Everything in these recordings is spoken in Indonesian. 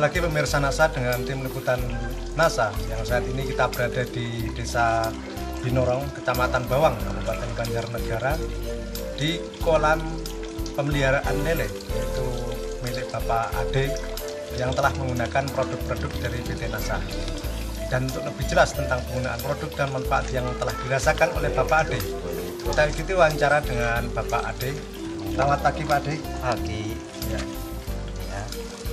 lagi pemirsa NASA dengan tim liputan NASA yang saat ini kita berada di Desa Binorong, Kecamatan Bawang, Kabupaten Banjarnegara, di kolam pemeliharaan lele yaitu milik Bapak Ade yang telah menggunakan produk-produk dari PT NASA. Dan untuk lebih jelas tentang penggunaan produk dan manfaat yang telah dirasakan oleh Bapak Ade, kita ikuti wawancara dengan Bapak Ade. Selamat pagi Pak Ade. Pagi. Ya.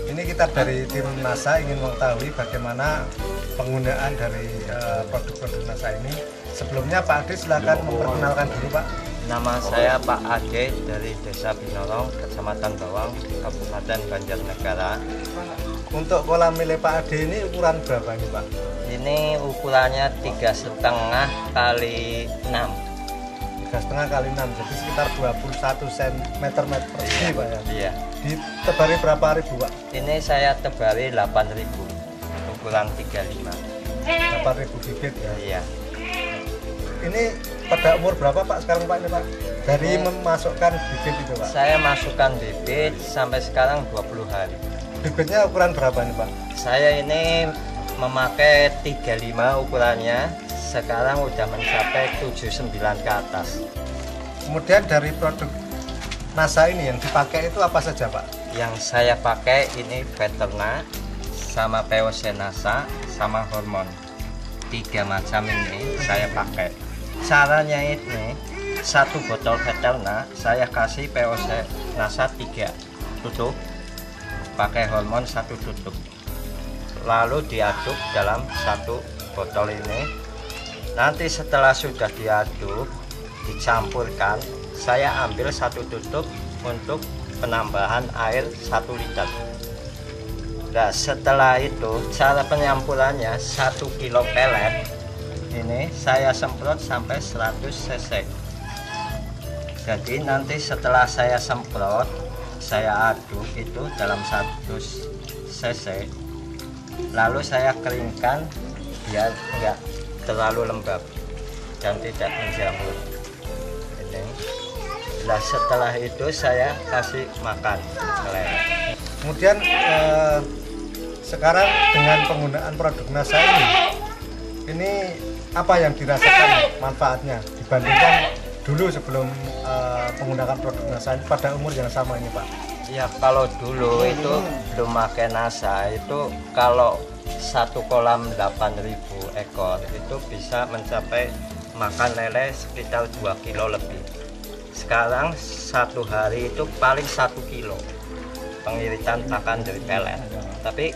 Ini kita dari tim NASA ingin mengetahui bagaimana penggunaan dari produk-produk NASA ini. Sebelumnya Pak Ade silakan memperkenalkan diri Pak. Nama saya Pak Ade dari Desa Binorong, Kecamatan Bawang, Kabupaten Banjarnegara. Untuk kolam milik Pak Ade ini ukuran berapa ini Pak? Ini ukurannya 3,5 kali 6. 3,5 kali 6, jadi sekitar 21 cm persegi Pak ya? Iya. Ditebari berapa ribu Pak? Ini saya tebari 8.000, ukuran 35. 8.000 bibit ya? Iya. Ini pada umur berapa Pak sekarang Pak ini Pak? Dari memasukkan bibit itu Pak? Saya masukkan bibit sampai sekarang 20 hari. Bibitnya ukuran berapa nih Pak? Saya ini memakai 35 ukurannya, sekarang udah mencapai 79 ke atas. Kemudian dari produk NASA ini yang dipakai itu apa saja Pak? Yang saya pakai ini Veterna, sama POC NASA, sama hormon. 3 macam ini saya pakai. Caranya ini, 1 botol Veterna saya kasih POC NASA 3 tutup, pakai hormon 1 tutup, lalu diaduk dalam 1 botol ini. Nanti setelah sudah diaduk, dicampurkan, saya ambil 1 tutup untuk penambahan air 1 liter. Nah, setelah itu cara penyampurannya 1 kilo pelet ini saya semprot sampai 100 cc. Jadi nanti setelah saya semprot, saya aduk itu dalam 100 cc, lalu saya keringkan biar enggak terlalu lembab dan tidak menjamur ini. Nah, setelah itu saya kasih makan lele. Kemudian sekarang dengan penggunaan produk NASA ini apa yang dirasakan manfaatnya dibandingkan dulu sebelum menggunakan produk NASA ini pada umur yang sama ini Pak? Ya, kalau dulu itu belum pakai NASA itu kalau 1 kolam 8.000 ekor itu bisa mencapai makan lele sekitar 2 kilo lebih. Sekarang 1 hari itu paling 1 kilo pengiritan pakan dari pelet. Tapi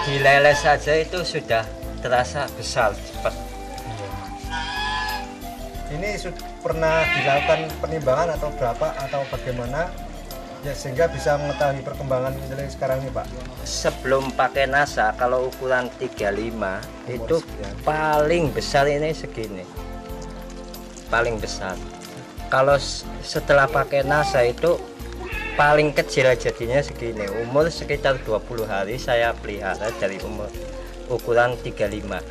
di lele saja itu sudah terasa besar cepat. Ini sudah pernah dilakukan penimbangan atau berapa atau bagaimana ya sehingga bisa mengetahui perkembangan lele sekarang ini Pak? Sebelum pakai NASA kalau ukuran 35 itu paling besar ini segini, paling besar. Kalau setelah pakai NASA itu paling kecil jadinya segini. Umur sekitar 20 hari saya pelihara dari umur ukuran 35.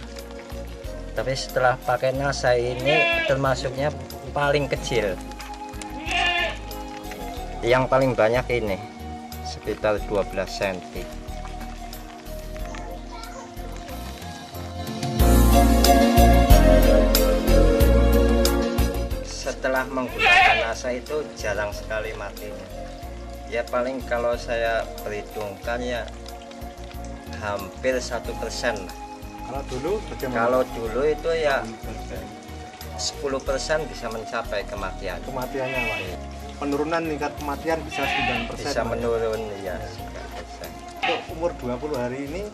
Tapi setelah pakai NASA ini termasuknya paling kecil. Yang paling banyak ini sekitar 12 cm. Setelah menggunakan NASA itu jarang sekali matinya. Ya paling kalau saya perhitungkan ya hampir 1%. Kalau dulu bagaimana? Kalau dulu itu ya 10% bisa mencapai kematian. Kematiannya Pak? Penurunan tingkat kematian bisa 9%. Bisa menurun ya 9%. Untuk umur 20 hari ini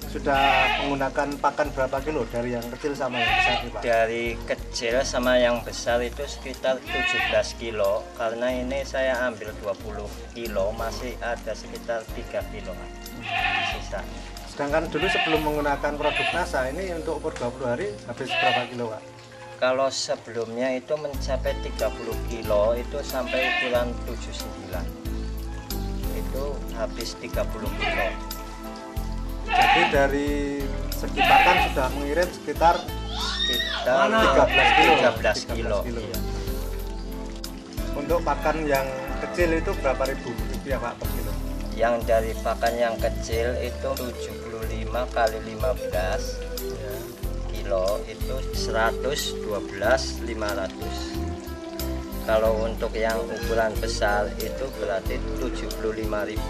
sudah menggunakan pakan berapa kilo dari yang kecil sama yang besar nih Pak? Dari kecil sama yang besar itu sekitar 17 kilo, karena ini saya ambil 20 kilo, masih ada sekitar 3 kilo sisa. Sedangkan dulu sebelum menggunakan produk NASA ini untuk umur 20 hari habis berapa kilo Pak? Kalau sebelumnya itu mencapai 30 kilo itu sampai ukuran 79, itu habis 30 kilo. Jadi dari segi pakan sudah mengirim sekitar 13 kilo. Iya. Untuk pakan yang kecil itu berapa ribu rupiah Pak per kilo? Yang dari pakan yang kecil itu 75 kali 15 Ya. kilo itu 112.500. Kalau untuk yang ukuran besar itu berarti 75.000,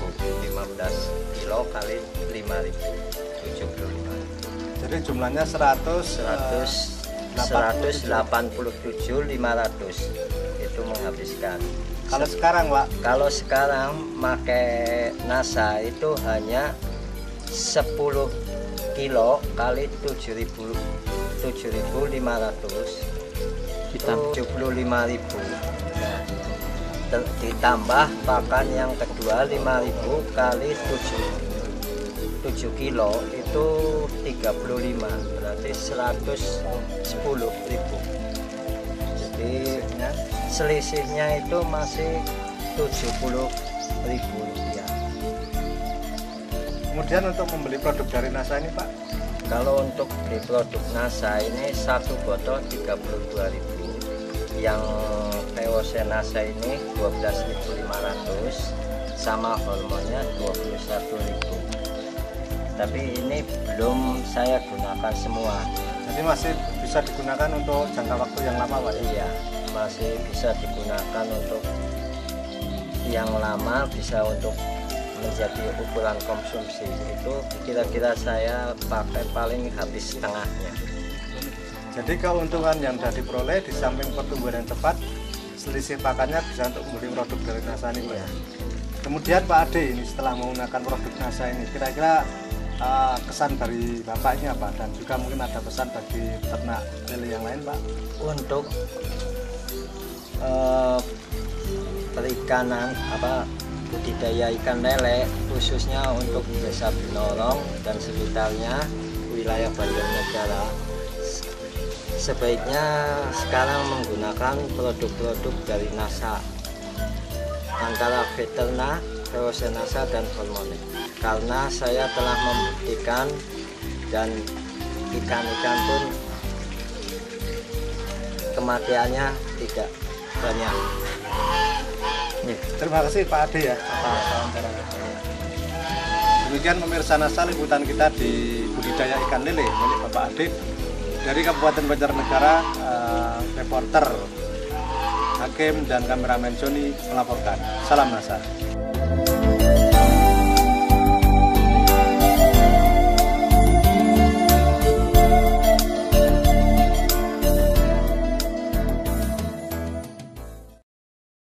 15 kilo kali 5.000, 75.000. Jadi jumlahnya 187.500 itu menghabiskan. Kalau sekarang Pak, Kalau sekarang pakai NASA itu hanya 10 kilo kali 7.500 itu 75.000. Nah, ditambah pakan yang kedua 5.000 kali 7 kilo itu 35, berarti 110.000. Jadi selisihnya itu masih 70.000 rupiah. kemudian untuk membeli produk dari NASA ini Pak, Kalau untuk beli produk NASA ini satu botol 32.000, yang POC NASA ini 12.500, sama hormonnya 21.000. Tapi ini belum saya gunakan semua. jadi masih bisa digunakan untuk jangka waktu yang lama Pak. Iya, masih bisa digunakan untuk yang lama, bisa untuk menjadi ukuran konsumsi. Itu kira-kira saya pakai paling habis setengahnya. Jadi keuntungan yang sudah diperoleh di samping pertumbuhan yang cepat, selisih pakannya bisa untuk membeli produk dari NASA ini Pak. Iya. Kemudian Pak Ade ini setelah menggunakan produk NASA ini, kira-kira kesan dari Bapak ini apa? Dan juga mungkin ada pesan bagi peternak lele yang lain Pak? Untuk perikanan budidaya ikan lele khususnya untuk Desa Binorong dan sekitarnya wilayah Banjarnegara, sebaiknya sekarang menggunakan produk-produk dari NASA antara Veterna, POC NASA dan Hormone, karena saya telah membuktikan dan ikan-ikan pun kematiannya tidak banyak. Terima kasih Pak Ade ya atas wawancaranya. Demikian pemirsa NASA, liputan kita di budidaya ikan lele milik Bapak Ade dari Kabupaten Banjarnegara. Reporter Hakim dan kameramen Joni melaporkan. Salam NASA.